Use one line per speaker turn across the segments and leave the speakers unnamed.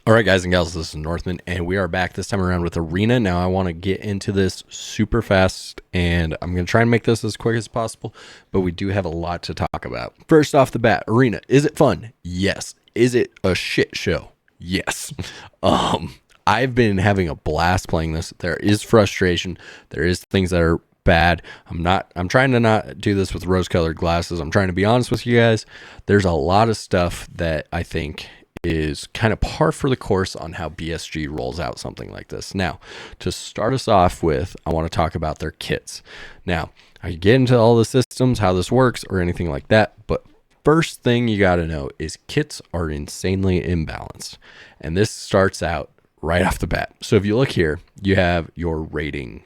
All right, guys and gals, this is Northman, and we are back this time around with Arena. Now, I want to get into this super fast, and I'm going to try and make this as quick as possible, but we do have a lot to talk about. First off the bat, Arena, is it fun? Yes. Is it a shit show? Yes. I've been having a blast playing this. There is frustration. There is things that are bad. I'm trying to not do this with rose-colored glasses. I'm trying to be honest with you guys. There's a lot of stuff that I think is kind of par for the course on how BSG rolls out something like this. Now, to start us off with, I want to talk about their kits. Now, I get into all the systems, how this works, or anything like that, but first thing you got to know is kits are insanely imbalanced. And this starts out right off the bat. So if you look here, you have your rating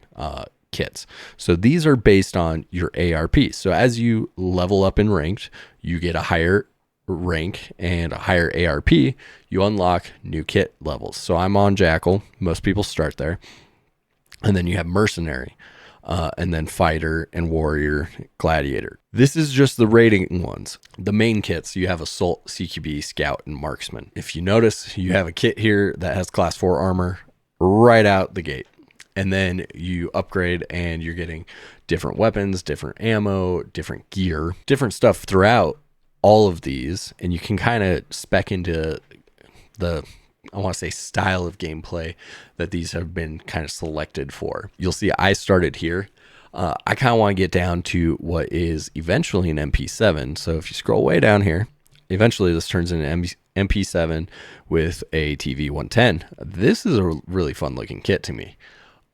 kits. So these are based on your ARP. So as you level up in ranked, you get a higher rank and a higher ARP, you unlock new kit levels. So I'm on Jackal. Most people start there. And then you have Mercenary, and then Fighter and Warrior, Gladiator. This is just the rating ones. The main kits, you have Assault, CQB, Scout, and Marksman. If you notice, you have a kit here that has Class 4 armor right out the gate. And then you upgrade and you're getting different weapons, different ammo, different gear, different stuff throughout all of these, and you can kind of spec into the, I want to say, style of gameplay that these have been kind of selected for. You'll see I started here. I kind of want to get down to what is eventually an MP7. So if you scroll way down here, eventually this turns into an MP7 with a TV 110. This is a really fun looking kit to me.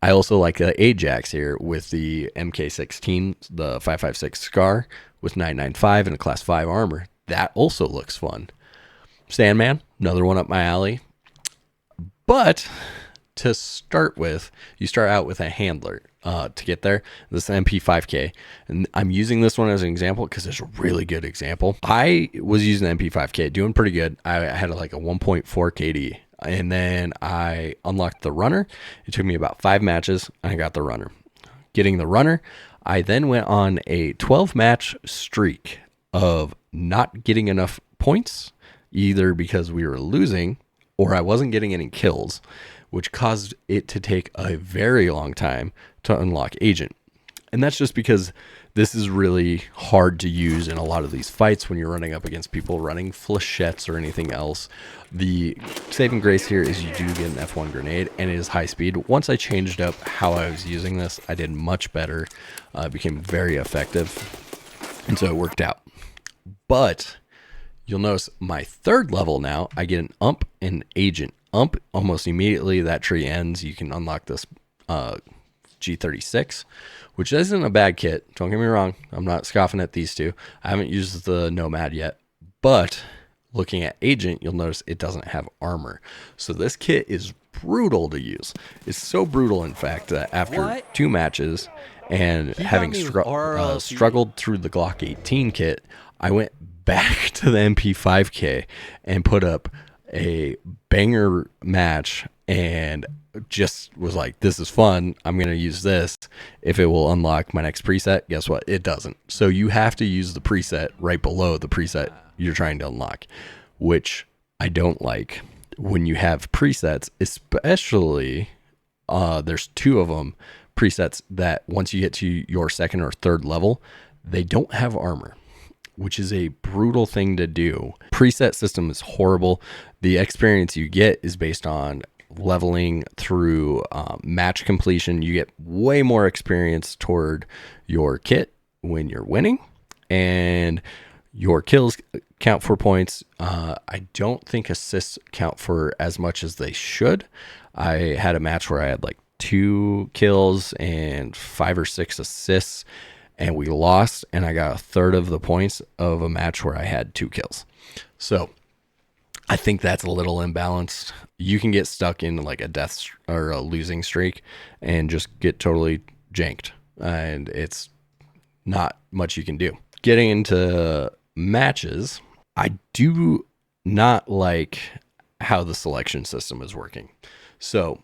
I also like the Ajax here with the MK16, the 5.56 Scar with 995 and a Class 5 armor. That also looks fun. Sandman, another one up my alley. But to start with, you start out with a handler to get there. This is MP5K. And I'm using this one as an example because it's a really good example. I was using MP5K, doing pretty good. I had like a 1.4 KD. And then I unlocked the runner. It took me about 5 matches, and I got the runner. Getting the runner, I then went on a 12-match streak of not getting enough points, either because we were losing or I wasn't getting any kills, which caused it to take a very long time to unlock Agent. And that's just because this is really hard to use in a lot of these fights when you're running up against people running flechettes or anything else. The saving grace here is you do get an F1 grenade, and it is high speed. Once I changed up how I was using this, I did much better. It became very effective, and so it worked out. But you'll notice my third level now, I get an ump and agent. Ump, almost immediately that tree ends, you can unlock this G36, which isn't a bad kit. Don't get me wrong. I'm not scoffing at these two. I haven't used the Nomad yet, but looking at Agent, you'll notice it doesn't have armor. So this kit is brutal to use. It's so brutal, in fact, that after 2 matches and having struggled through the Glock 18 kit, I went back to the MP5K and put up a banger match and just was like, this is fun. I'm going to use this. If it will unlock my next preset, guess what? It doesn't. So you have to use the preset right below the preset you're trying to unlock, which I don't like when you have presets, especially there's 2 of them presets that once you get to your 2nd or 3rd level, they don't have armor, which is a brutal thing to do. Preset system is horrible. The experience you get is based on leveling through match completion. You get way more experience toward your kit when you're winning, and your kills count for points. I don't think assists count for as much as they should. I had a match where I had like 2 kills and 5 or 6 assists, and we lost, and I got a third of the points of a match where I had 2 kills. So I think that's a little imbalanced. You can get stuck in like a death or a losing streak and just get totally janked, and it's not much you can do. Getting into matches, I do not like how the selection system is working. So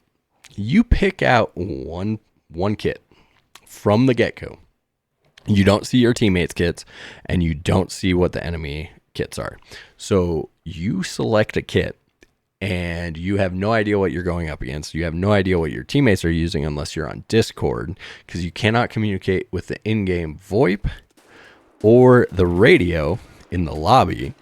you pick out one kit from the get-go. You don't see your teammates' kits, and you don't see what the enemy kits are. So you select a kit, and you have no idea what you're going up against. You have no idea what your teammates are using unless you're on Discord, because you cannot communicate with the in-game VoIP or the radio in the lobby.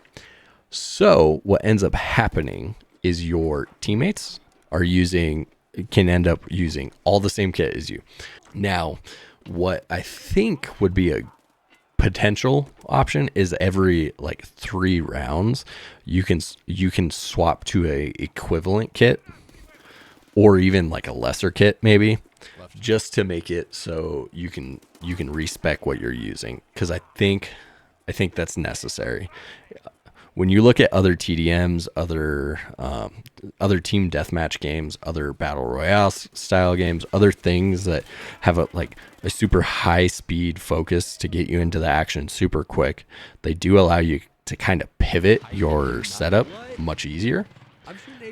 So what ends up happening is your teammates can end up using all the same kit as you. Now, what I think would be a potential option is every like 3 rounds you can swap to a equivalent kit, or even like a lesser kit maybe, just to make it so you can respec what you're using, because I think that's necessary. When you look at other TDMs, other team deathmatch games, other battle royale style games, other things that have a super high speed focus to get you into the action super quick, they do allow you to kind of pivot your setup much easier.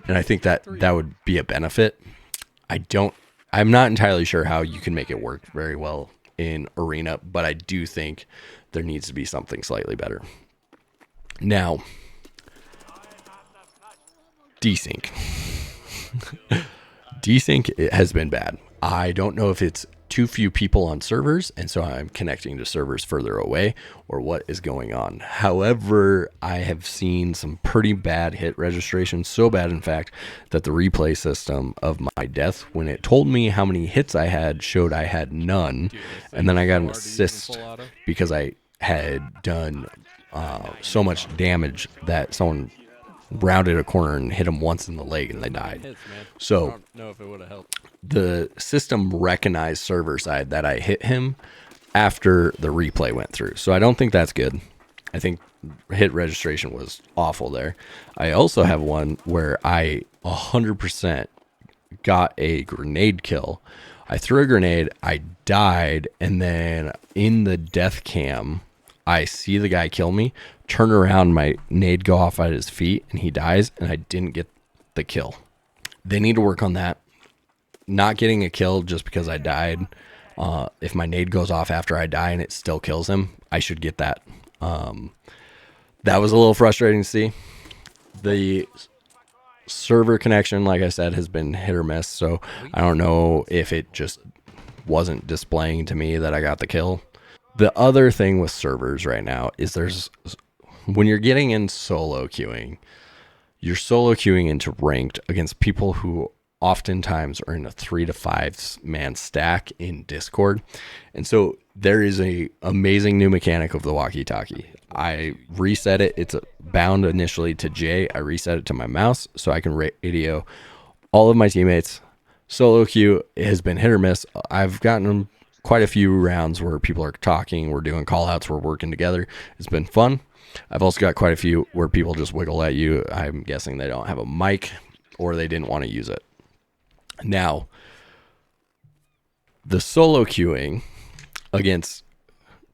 And I think that would be a benefit. I'm not entirely sure how you can make it work very well in Arena, but I do think there needs to be something slightly better. Now, desync. Desync has been bad. I don't know if it's too few people on servers, and so I'm connecting to servers further away, or what is going on. However, I have seen some pretty bad hit registration, so bad in fact that the replay system of my death, when it told me how many hits I had, showed I had none, and then I got an assist because I had done so much damage that someone rounded a corner and hit him once in the leg and they died. So the system recognized server side that I hit him after the replay went through. So I don't think that's good. I think hit registration was awful there. I also have one where I 100% got a grenade kill. I threw a grenade, I died, and then in the death cam, I see the guy kill me, turn around, my nade go off at his feet, and he dies, and I didn't get the kill. They need to work on that. Not getting a kill just because I died. If my nade goes off after I die and it still kills him, I should get that. That was a little frustrating to see. The server connection, like I said, has been hit or miss, so I don't know if it just wasn't displaying to me that I got the kill. The other thing with servers right now is when you're getting in solo queuing, you're solo queuing into ranked against people who oftentimes are in a 3 to 5 man stack in Discord. And so there is a amazing new mechanic of the walkie-talkie. I reset it. It's bound initially to J. I reset it to my mouse so I can radio all of my teammates. Solo queue has been hit or miss. I've gotten quite a few rounds where people are talking, we're doing call outs, we're working together. It's been fun. I've also got quite a few where people just wiggle at you. I'm guessing they don't have a mic or they didn't want to use it. Now, the solo queuing against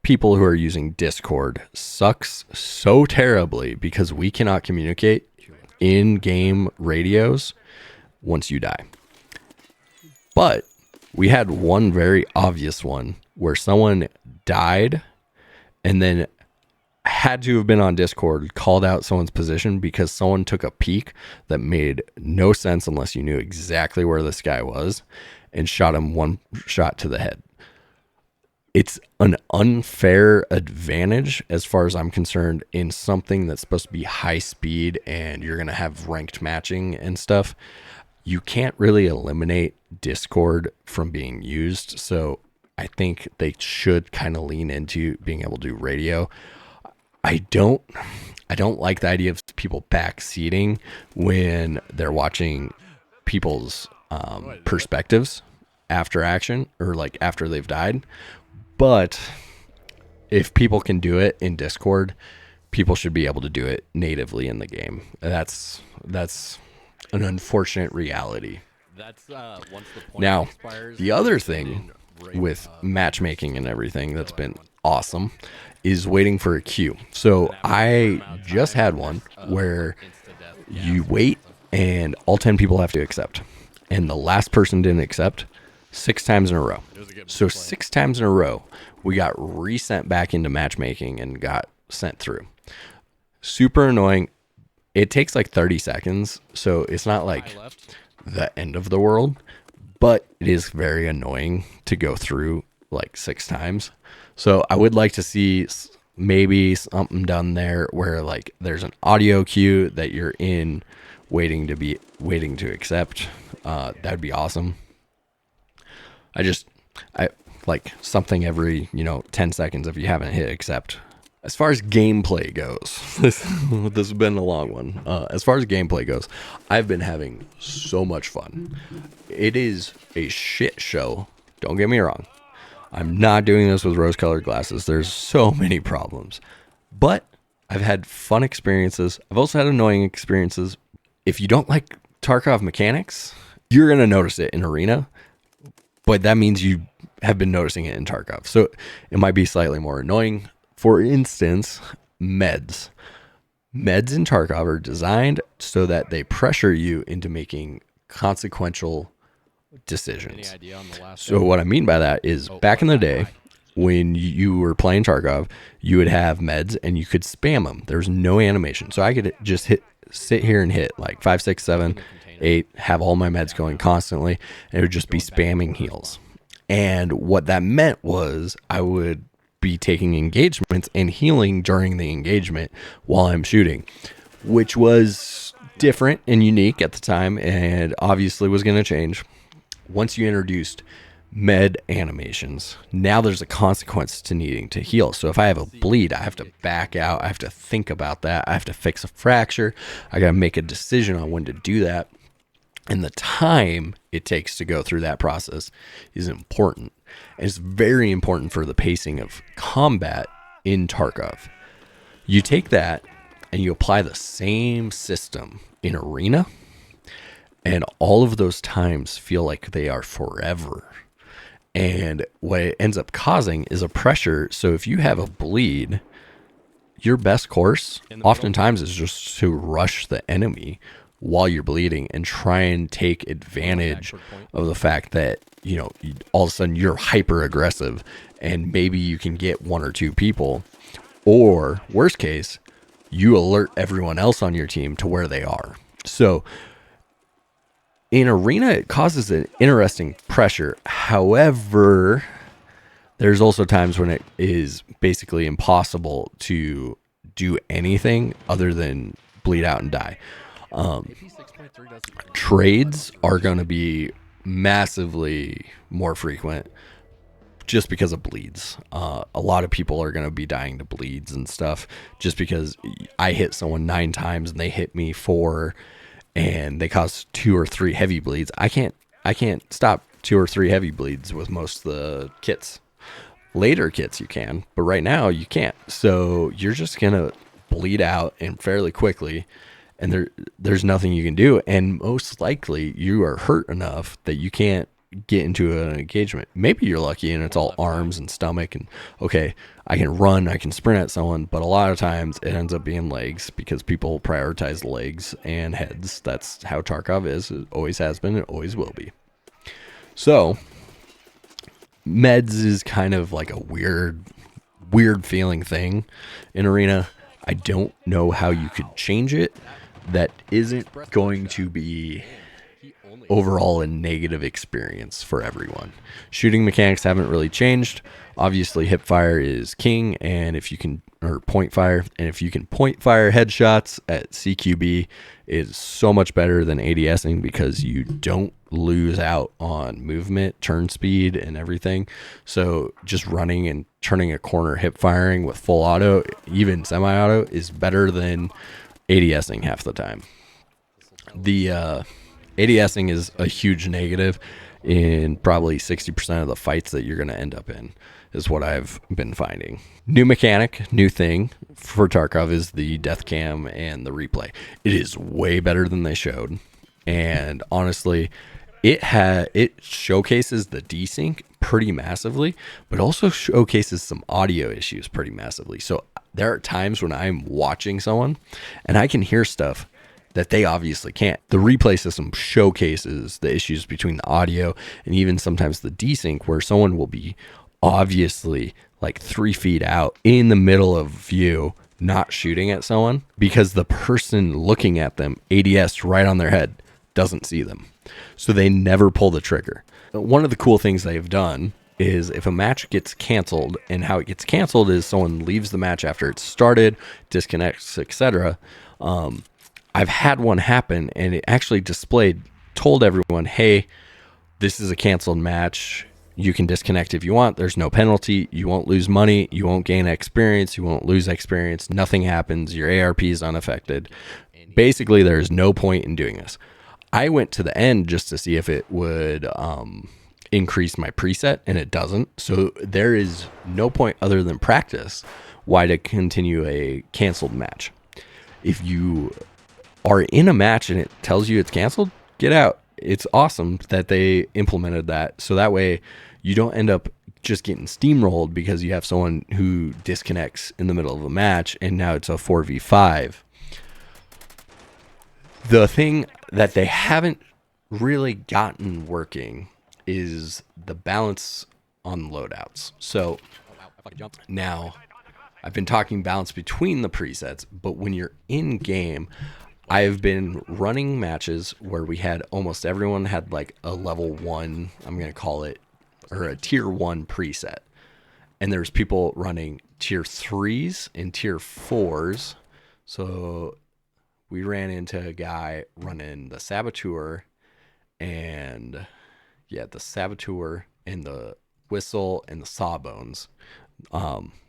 people who are using Discord sucks so terribly because we cannot communicate in-game radios once you die. But we had one very obvious one where someone died and then had to have been on Discord, called out someone's position because someone took a peek that made no sense unless you knew exactly where this guy was, and shot him one shot to the head. It's an unfair advantage as far as I'm concerned in something that's supposed to be high speed and you're going to have ranked matching and stuff. You can't really eliminate Discord from being used. So I think they should kind of lean into being able to do radio. I don't like the idea of people backseating when they're watching people's perspectives after action or like after they've died. But if people can do it in Discord, people should be able to do it natively in the game. That's an unfortunate reality. Once the point now, expires, the other thing with matchmaking and everything that's been awesome is waiting for a queue. So I just had one where you wait and all 10 people have to accept. And the last person didn't accept 6 times in a row. So 6 times in a row, we got resent back into matchmaking and got sent through. Super annoying. It takes like 30 seconds, so it's not like the end of the world, but it is very annoying to go through like 6 times. So I would like to see maybe something done there where like there's an audio cue that you're in waiting to accept. That'd be awesome. I like something every 10 seconds if you haven't hit accept. As far as gameplay goes, this has been a long one. As far as gameplay goes, I've been having so much fun. It is a shit show. Don't get me wrong. I'm not doing this with rose-colored glasses. There's so many problems. But I've had fun experiences. I've also had annoying experiences. If you don't like Tarkov mechanics, you're going to notice it in Arena. But that means you have been noticing it in Tarkov. So it might be slightly more annoying. For instance, meds. Meds in Tarkov are designed so that they pressure you into making consequential decisions. So what I mean by that is back in the day when you were playing Tarkov, you would have meds and you could spam them. There's no animation. So I could just sit here and hit like 5, 6, 7, 8, have all my meds going constantly, and it would just be spamming heals. And what that meant was I would be taking engagements and healing during the engagement while I'm shooting, which was different and unique at the time and obviously was going to change. Once you introduced med animations, now there's a consequence to needing to heal. So if I have a bleed, I have to back out. I have to think about that. I have to fix a fracture. I got to make a decision on when to do that. And the time it takes to go through that process is important. And it's very important for the pacing of combat in Tarkov. You take that and you apply the same system in Arena, and all of those times feel like they are forever. And what it ends up causing is a pressure. So if you have a bleed, your best course oftentimes is just to rush the enemy while you're bleeding and try and take advantage of the fact that, all of a sudden you're hyper aggressive and maybe you can get 1 or 2 people, or worst case, you alert everyone else on your team to where they are. So in Arena, it causes an interesting pressure. However, there's also times when it is basically impossible to do anything other than bleed out and die. Trades are going to be massively more frequent just because of bleeds. A lot of people are going to be dying to bleeds and stuff just because I hit someone 9 times and they hit me 4 and they cause 2 or 3 heavy bleeds. I can't stop 2 or 3 heavy bleeds with most of the kits. Later kits you can, but right now you can't. So you're just going to bleed out and fairly quickly, and there's nothing you can do. And most likely you are hurt enough that you can't get into an engagement. Maybe you're lucky and it's all arms and stomach and okay, I can run, I can sprint at someone, but a lot of times it ends up being legs because people prioritize legs and heads. That's how Tarkov is. It always has been, it always will be. So meds is kind of like a weird feeling thing in Arena. I don't know how you could change it that isn't going to be overall a negative experience for everyone. Shooting mechanics haven't really changed. Obviously hip fire is king, and if you can, or point fire, and if you can point fire headshots at CQB, is so much better than ADSing because you don't lose out on movement, turn speed, and everything. So just running and turning a corner hip firing with full auto, even semi-auto, is better than ADSing half the time. The ADSing is a huge negative in probably 60% of the fights that you're going to end up in, is what I've been finding. New mechanic, new thing for Tarkov is the death cam and the replay. It is way better than they showed. And honestly, it showcases the desync pretty massively, but also showcases some audio issues pretty massively. So there are times when I'm watching someone and I can hear stuff that they obviously can't. The replay system showcases the issues between the audio and even sometimes the desync, where someone will be obviously like 3 feet out in the middle of view, not shooting at someone because the person looking at them, ADS right on their head, doesn't see them. So they never pull the trigger. But one of the cool things they've done is if a match gets canceled, and how it gets canceled is someone leaves the match after it's started, disconnects, etc. I've had one happen, and it actually told everyone, hey, this is a canceled match. You can disconnect if you want. There's no penalty. You won't lose money. You won't gain experience. You won't lose experience. Nothing happens. Your ARP is unaffected. Basically, there's no point in doing this. I went to the end just to see if it would increase my preset, and it doesn't. So there is no point other than practice why to continue a canceled match. If you are in a match and it tells you it's canceled, get out. It's awesome that they implemented that. So that way you don't end up just getting steamrolled because you have someone who disconnects in the middle of a match and now it's a 4v5. The thing that they haven't really gotten working is the balance on loadouts. So now I've been talking balance between the presets, but when you're in game, I've been running matches where we had almost everyone had like a level 1, I'm going to call it, or a tier 1 preset. And there's people running tier 3s and tier 4s. So we ran into a guy running the Saboteur and the Saboteur and the Whistle and the Sawbones.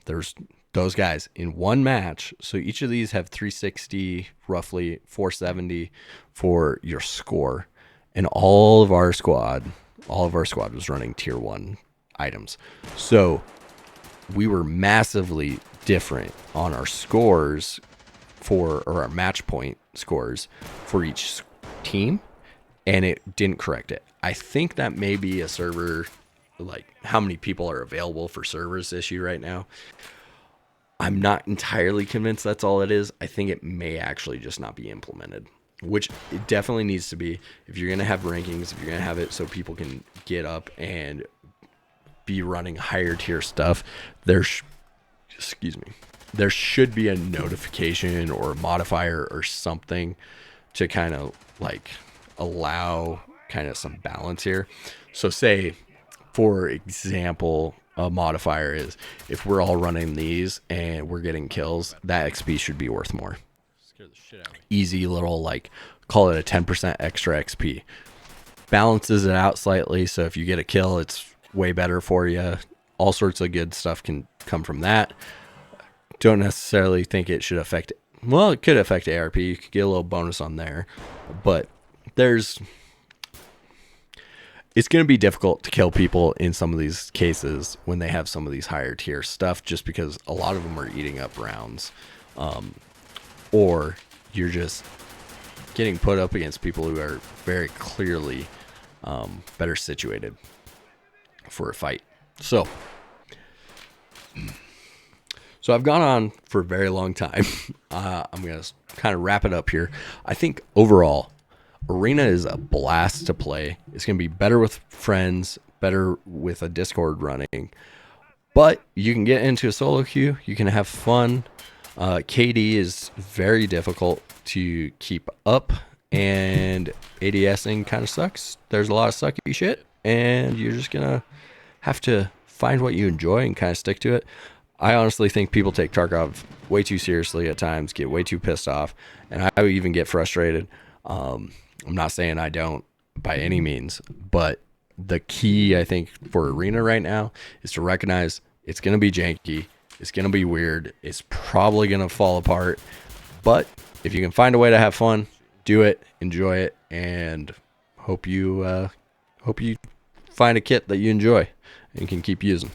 There's those guys in one match. So each of these have 360, roughly 470 for your score. And all of our squad was running tier 1 items. So we were massively different on our scores or our match point scores for each team. And it didn't correct it. I think that may be a server, like how many people are available for servers issue right now. I'm not entirely convinced that's all it is. I think it may actually just not be implemented, which it definitely needs to be. If you're going to have rankings, if you're going to have it so people can get up and be running higher tier stuff, there should be a notification or a modifier or something to kind of like allow kind of some balance here. So say, for example, a modifier is if we're all running these and we're getting kills, that XP should be worth more. Easy little, like, call it a 10% extra XP. Balances it out slightly, so if you get a kill, it's way better for you. All sorts of good stuff can come from that. Don't necessarily think it should affect, well, it could affect ARP. You could get a little bonus on there, but it's going to be difficult to kill people in some of these cases when they have some of these higher tier stuff, just because a lot of them are eating up rounds. Or you're just getting put up against people who are very clearly better situated for a fight. So I've gone on for a very long time. I'm going to kind of wrap it up here. I think overall, Arena is a blast to play. It's going to be better with friends, better with a Discord running. But you can get into a solo queue. You can have fun. KD is very difficult to keep up. And ADSing kind of sucks. There's a lot of sucky shit. And you're just going to have to find what you enjoy and kind of stick to it. I honestly think people take Tarkov way too seriously at times, get way too pissed off. And I even get frustrated. I'm not saying I don't by any means, but the key, I think, for Arena right now is to recognize it's going to be janky. It's going to be weird. It's probably going to fall apart. But if you can find a way to have fun, do it, enjoy it, and hope you find a kit that you enjoy and can keep using.